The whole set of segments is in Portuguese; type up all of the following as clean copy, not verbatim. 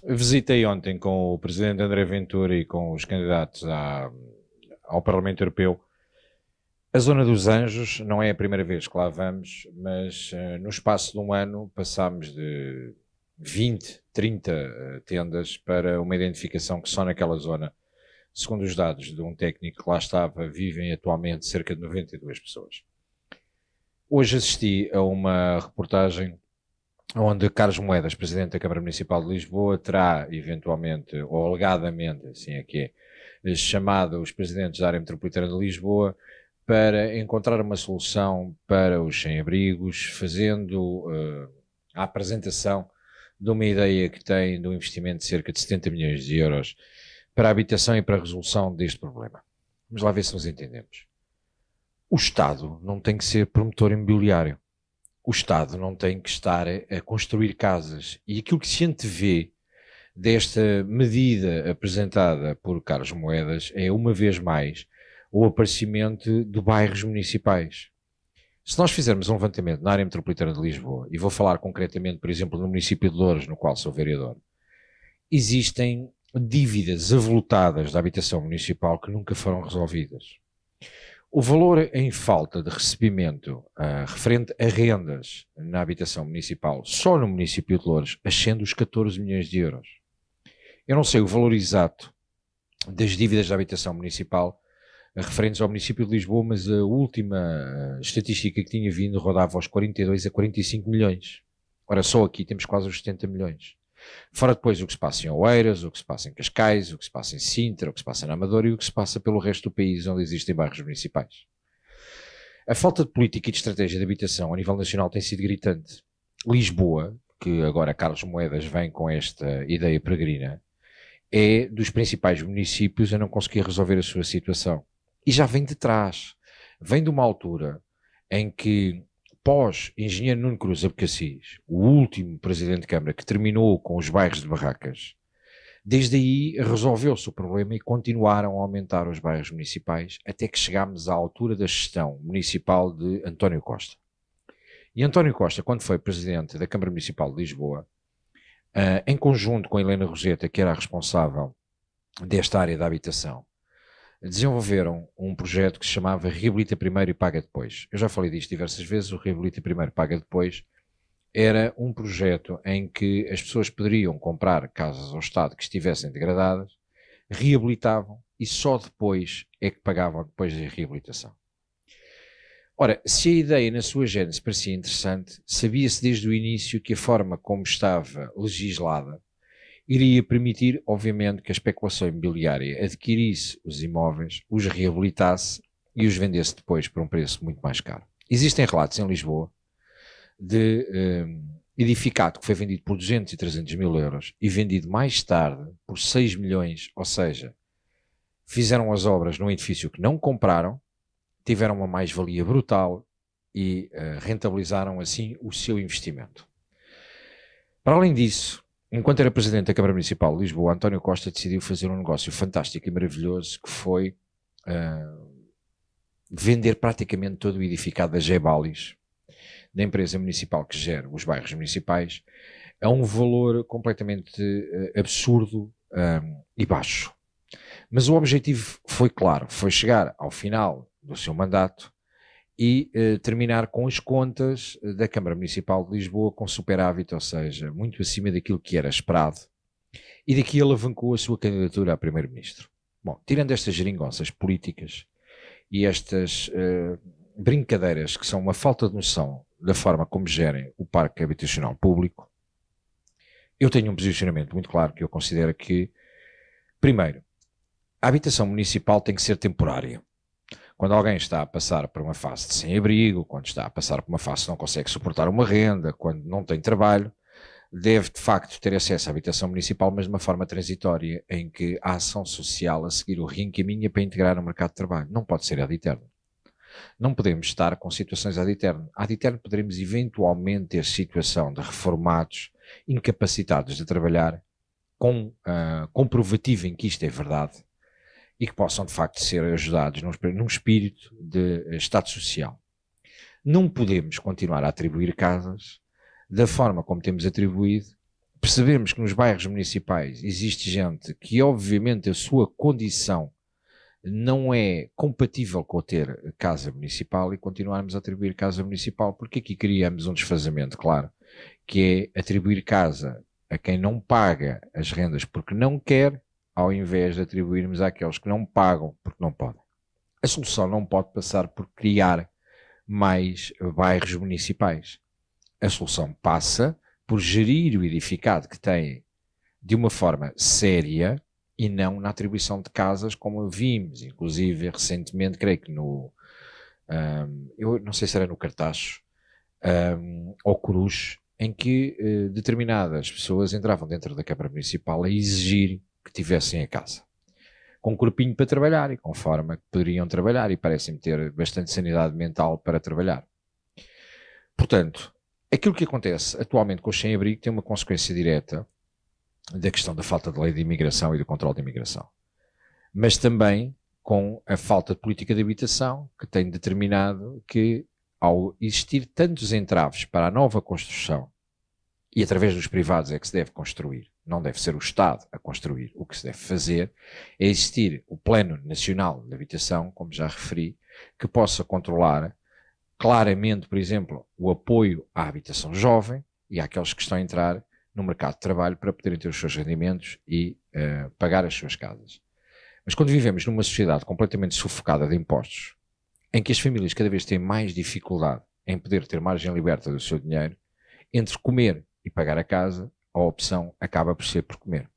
Visitei ontem com o presidente André Ventura e com os candidatos ao Parlamento Europeu. A Zona dos Anjos não é a primeira vez que lá vamos, mas no espaço de um ano passámos de 20, 30 tendas para uma identificação que só naquela zona, segundo os dados de um técnico que lá estava, vivem atualmente cerca de 92 pessoas. Hoje assisti a uma reportagem onde Carlos Moedas, presidente da Câmara Municipal de Lisboa, terá eventualmente, ou alegadamente, assim é que é, chamado os presidentes da área metropolitana de Lisboa para encontrar uma solução para os sem-abrigos, fazendo a apresentação de uma ideia que tem de um investimento de cerca de 70 milhões de euros para a habitação e para a resolução deste problema. Vamos lá ver se nos entendemos. O Estado não tem que ser promotor imobiliário. O Estado não tem que estar a construir casas. E aquilo que se antevê desta medida apresentada por Carlos Moedas é, uma vez mais, o aparecimento de bairros municipais. Se nós fizermos um levantamento na área metropolitana de Lisboa, e vou falar concretamente, por exemplo, no município de Loures, no qual sou vereador, existem dívidas avultadas da habitação municipal que nunca foram resolvidas. O valor em falta de recebimento referente a rendas na habitação municipal, só no município de Loures, ascende os 14 milhões de euros. Eu não sei o valor exato das dívidas da habitação municipal referentes ao município de Lisboa, mas a última estatística que tinha vindo rodava aos 42 a 45 milhões. Ora, só aqui temos quase os 70 milhões. Fora depois o que se passa em Oeiras, o que se passa em Cascais, o que se passa em Sintra, o que se passa na Amadora e o que se passa pelo resto do país onde existem bairros municipais. A falta de política e de estratégia de habitação a nível nacional tem sido gritante. Lisboa, que agora Carlos Moedas vem com esta ideia peregrina, é dos principais municípios a não conseguir resolver a sua situação. E já vem de trás. Vem de uma altura em que, pós-engenheiro Nuno Cruz Abcacis, o último presidente de Câmara que terminou com os bairros de barracas, desde aí resolveu-se o problema e continuaram a aumentar os bairros municipais até que chegámos à altura da gestão municipal de António Costa. E António Costa, quando foi presidente da Câmara Municipal de Lisboa, em conjunto com a Helena Roseta, que era a responsável desta área da habitação, desenvolveram um projeto que se chamava Reabilita Primeiro e Paga Depois. Eu já falei disto diversas vezes, o Reabilita Primeiro e Paga Depois era um projeto em que as pessoas poderiam comprar casas ao Estado que estivessem degradadas, reabilitavam e só depois é que pagavam depois da reabilitação. Ora, se a ideia na sua gênese parecia interessante, sabia-se desde o início que a forma como estava legislada iria permitir, obviamente, que a especulação imobiliária adquirisse os imóveis, os reabilitasse e os vendesse depois por um preço muito mais caro. Existem relatos em Lisboa de edificado que foi vendido por 200 e 300 mil euros e vendido mais tarde por 6 milhões, ou seja, fizeram as obras num edifício que não compraram, tiveram uma mais-valia brutal e rentabilizaram assim o seu investimento. Para além disso, enquanto era presidente da Câmara Municipal de Lisboa, António Costa decidiu fazer um negócio fantástico e maravilhoso que foi vender praticamente todo o edificado da Gebalis, da empresa municipal que gera os bairros municipais, a um valor completamente absurdo e baixo. Mas o objetivo foi claro, foi chegar ao final do seu mandato e terminar com as contas da Câmara Municipal de Lisboa com superávit, ou seja, muito acima daquilo que era esperado, e daqui alavancou a sua candidatura a primeiro-ministro. Bom, tirando estas geringonças políticas e estas brincadeiras que são uma falta de noção da forma como gerem o parque habitacional público, eu tenho um posicionamento muito claro que eu considero que, primeiro, a habitação municipal tem que ser temporária. Quando alguém está a passar por uma fase de sem-abrigo, quando está a passar por uma fase que não consegue suportar uma renda, quando não tem trabalho, deve de facto ter acesso à habitação municipal, mas de uma forma transitória, em que a ação social a seguir o reencaminha para integrar no mercado de trabalho. Não pode ser ad eterno. Não podemos estar com situações ad eterno. Ad eterno poderemos eventualmente ter situação de reformados incapacitados de trabalhar com comprovativo em que isto é verdade, e que possam de facto ser ajudados num espírito de Estado social. Não podemos continuar a atribuir casas da forma como temos atribuído percebemos que nos bairros municipais existe gente que obviamente a sua condição não é compatível com ter casa municipal e continuarmos a atribuir casa municipal, porque aqui criamos um desfazamento, claro, que é atribuir casa a quem não paga as rendas porque não quer, ao invés de atribuirmos àqueles que não pagam porque não podem. A solução não pode passar por criar mais bairros municipais. A solução passa por gerir o edificado que têm de uma forma séria e não na atribuição de casas, como vimos, inclusive recentemente, creio que eu não sei se era no Cartacho ou Cruz, em que determinadas pessoas entravam dentro da Câmara Municipal a exigir que tivessem a casa, com um corpinho para trabalhar e com forma que poderiam trabalhar e parecem ter bastante sanidade mental para trabalhar. Portanto, aquilo que acontece atualmente com os sem-abrigo tem uma consequência direta da questão da falta de lei de imigração e do controle de imigração, mas também com a falta de política de habitação, que tem determinado que, ao existir tantos entraves para a nova construção, e através dos privados é que se deve construir, não deve ser o Estado a construir, o que se deve fazer é existir o Plano Nacional de Habitação, como já referi, que possa controlar claramente, por exemplo, o apoio à habitação jovem e àqueles que estão a entrar no mercado de trabalho para poderem ter os seus rendimentos e pagar as suas casas. Mas quando vivemos numa sociedade completamente sufocada de impostos, em que as famílias cada vez têm mais dificuldade em poder ter margem liberta do seu dinheiro, entre comer e pagar a casa, a opção acaba por ser por comer.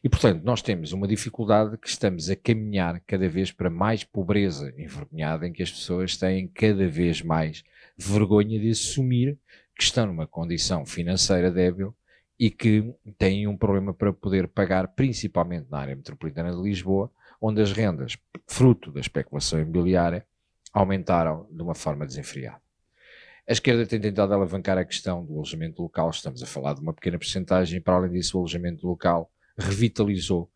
E, portanto, nós temos uma dificuldade que estamos a caminhar cada vez para mais pobreza envergonhada, em que as pessoas têm cada vez mais vergonha de assumir que estão numa condição financeira débil e que têm um problema para poder pagar, principalmente na área metropolitana de Lisboa, onde as rendas, fruto da especulação imobiliária, aumentaram de uma forma desenfreada. A esquerda tem tentado alavancar a questão do alojamento local, estamos a falar de uma pequena percentagem, e para além disso o alojamento local revitalizou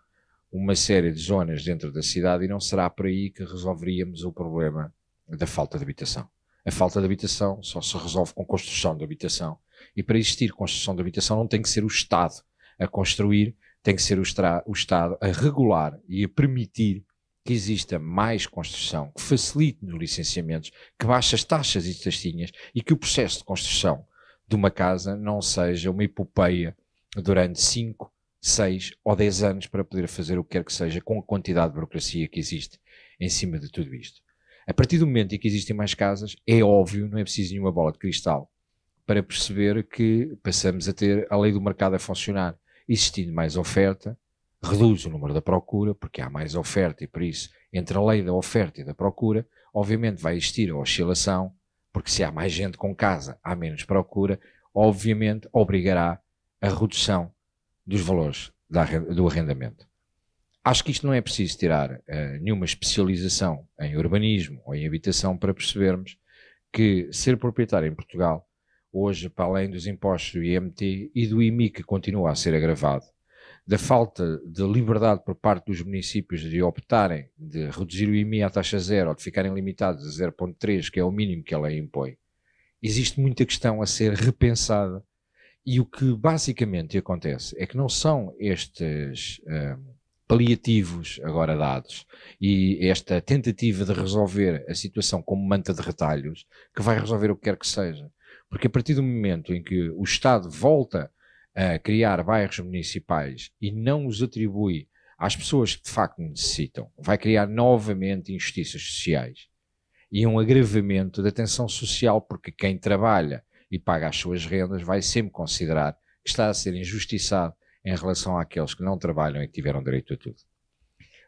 uma série de zonas dentro da cidade e não será por aí que resolveríamos o problema da falta de habitação. A falta de habitação só se resolve com construção de habitação. E para existir construção de habitação não tem que ser o Estado a construir, tem que ser o Estado a regular e a permitir que exista mais construção, que facilite nos licenciamentos, que baixe as taxas e taxinhas e que o processo de construção de uma casa não seja uma epopeia durante 5, 6 ou 10 anos para poder fazer o que quer que seja com a quantidade de burocracia que existe em cima de tudo isto. A partir do momento em que existem mais casas, é óbvio, não é preciso nenhuma bola de cristal para perceber que passamos a ter a lei do mercado a funcionar. Existindo mais oferta, reduz o número da procura, porque há mais oferta e por isso, entre a lei da oferta e da procura, obviamente vai existir a oscilação, porque se há mais gente com casa, há menos procura, obviamente obrigará a redução dos valores do arrendamento. Acho que isto não é preciso tirar nenhuma especialização em urbanismo ou em habitação para percebermos que ser proprietário em Portugal, hoje, para além dos impostos do IMT e do IMI, que continua a ser agravado, da falta de liberdade por parte dos municípios de optarem de reduzir o IMI à taxa zero ou de ficarem limitados a 0,3, que é o mínimo que a lei impõe, existe muita questão a ser repensada. E o que basicamente acontece é que não são estes paliativos agora dados e esta tentativa de resolver a situação como manta de retalhos que vai resolver o que quer que seja. Porque a partir do momento em que o Estado volta a criar bairros municipais e não os atribui às pessoas que de facto necessitam, vai criar novamente injustiças sociais e um agravamento da tensão social, porque quem trabalha e paga as suas rendas vai sempre considerar que está a ser injustiçado em relação àqueles que não trabalham e que tiveram direito a tudo.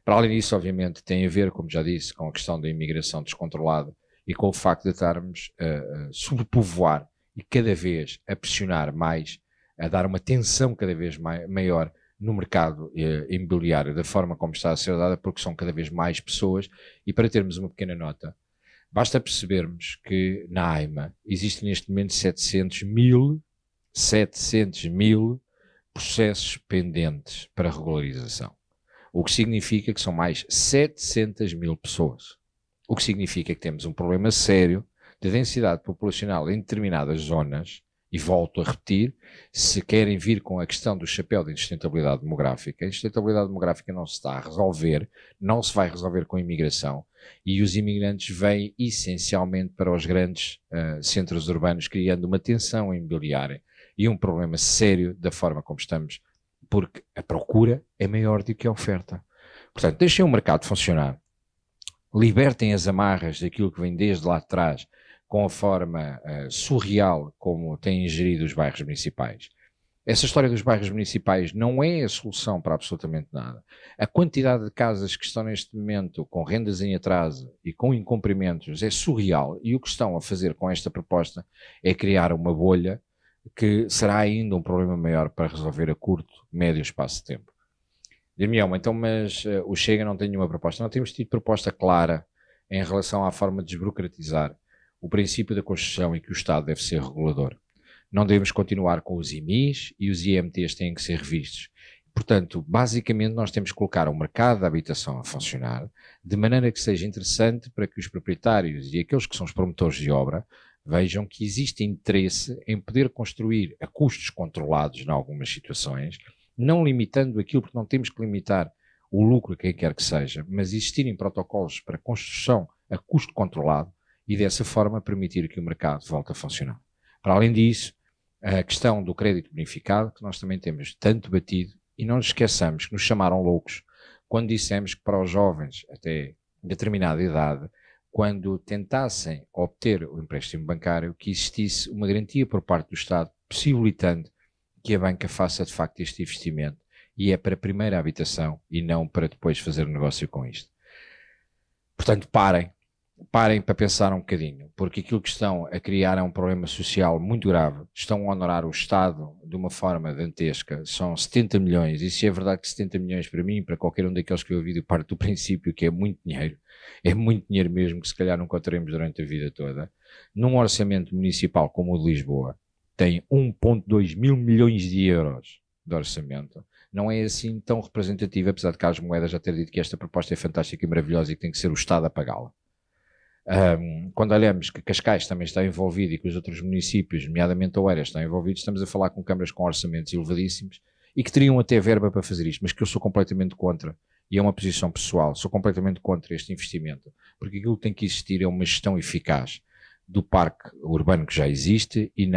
Para além disso, obviamente, tem a ver, como já disse, com a questão da imigração descontrolada e com o facto de estarmos a sobrepovoar e cada vez a pressionar mais, a dar uma tensão cada vez maior no mercado imobiliário, da forma como está a ser dada, porque são cada vez mais pessoas. E para termos uma pequena nota, basta percebermos que na AIMA existem neste momento 700 mil processos pendentes para regularização. O que significa que são mais 700 mil pessoas. O que significa que temos um problema sério de densidade populacional em determinadas zonas E volto a repetir, se querem vir com a questão do chapéu de insustentabilidade demográfica, a insustentabilidade demográfica não se está a resolver, não se vai resolver com a imigração, e os imigrantes vêm essencialmente para os grandes centros urbanos, criando uma tensão imobiliária e um problema sério da forma como estamos, porque a procura é maior do que a oferta. Portanto, deixem o mercado funcionar, libertem as amarras daquilo que vem desde lá de trás, com a forma surreal como têm gerido os bairros municipais. Essa história dos bairros municipais não é a solução para absolutamente nada. A quantidade de casas que estão neste momento com rendas em atraso e com incumprimentos é surreal, e o que estão a fazer com esta proposta é criar uma bolha que será ainda um problema maior para resolver a curto, médio espaço de tempo. Dir-me-ão, então, mas o Chega não tem nenhuma proposta. Não temos tido proposta clara em relação à forma de desburocratizar o princípio da Constituição e que o Estado deve ser regulador. Não devemos continuar com os IMIs e os IMTs têm que ser revistos. Portanto, basicamente nós temos que colocar o mercado da habitação a funcionar de maneira que seja interessante para que os proprietários e aqueles que são os promotores de obra vejam que existe interesse em poder construir a custos controlados em algumas situações, não limitando aquilo, porque não temos que limitar o lucro a quem quer que seja, mas existirem protocolos para construção a custo controlado, e dessa forma permitir que o mercado volte a funcionar. Para além disso, a questão do crédito bonificado, que nós também temos tanto batido, e não nos esqueçamos que nos chamaram loucos quando dissemos que para os jovens até determinada idade, quando tentassem obter o empréstimo bancário, que existisse uma garantia por parte do Estado, possibilitando que a banca faça de facto este investimento, e é para a primeira habitação e não para depois fazer negócio com isto. Portanto, parem para pensar um bocadinho, porque aquilo que estão a criar é um problema social muito grave. Estão a honorar o Estado de uma forma dantesca. São 70 milhões, e se é verdade que 70 milhões para mim, para qualquer um daqueles que viu o vídeo, parte do princípio que é muito dinheiro mesmo, que se calhar nunca teremos durante a vida toda. Num orçamento municipal como o de Lisboa, tem 1,2 mil milhões de euros de orçamento. Não é assim tão representativo, apesar de Carlos Moedas já ter dito que esta proposta é fantástica e maravilhosa e que tem que ser o Estado a pagá-la. Quando olhamos que Cascais também está envolvido e que os outros municípios, nomeadamente Oeiras, estão envolvidos, estamos a falar com câmaras com orçamentos elevadíssimos e que teriam até verba para fazer isto, mas que eu sou completamente contra, e é uma posição pessoal, sou completamente contra este investimento, porque aquilo que tem que existir é uma gestão eficaz do parque urbano que já existe e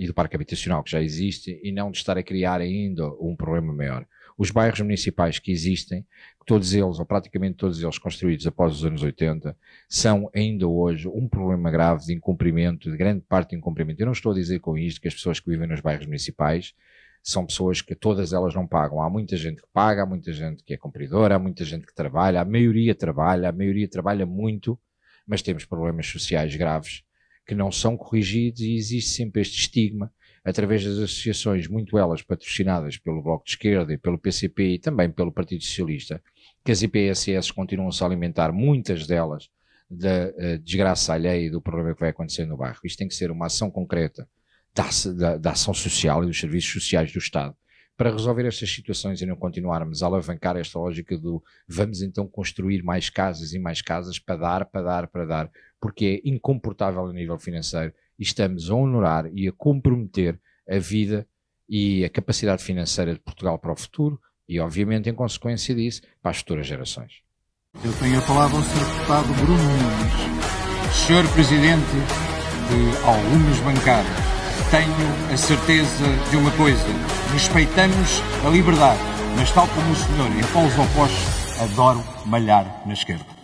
do parque habitacional que já existe, e não de estar a criar ainda um problema maior. Os bairros municipais que existem, todos eles, ou praticamente todos eles, construídos após os anos 80, são ainda hoje um problema grave de incumprimento, de grande parte de incumprimento. Eu não estou a dizer com isto que as pessoas que vivem nos bairros municipais são pessoas que todas elas não pagam. Há muita gente que paga, há muita gente que é cumpridora, há muita gente que trabalha, a maioria trabalha muito, mas temos problemas sociais graves que não são corrigidos, e existe sempre este estigma, através das associações, muito elas patrocinadas pelo Bloco de Esquerda e pelo PCP e também pelo Partido Socialista, que as IPSS continuam-se a alimentar, muitas delas, da desgraça alheia e do problema que vai acontecer no bairro. Isto tem que ser uma ação concreta da ação social e dos serviços sociais do Estado, para resolver estas situações e não continuarmos a alavancar esta lógica do vamos então construir mais casas e mais casas para dar, porque é incomportável a nível financeiro, e estamos a honorar e a comprometer a vida e a capacidade financeira de Portugal para o futuro e, obviamente, em consequência disso, para as futuras gerações. Eu tenho a palavra ao Sr. Deputado Bruno Nunes. Sr. Presidente de algumas bancadas, tenho a certeza de uma coisa: respeitamos a liberdade, mas tal como o senhor em polos opostos, adoro malhar na esquerda.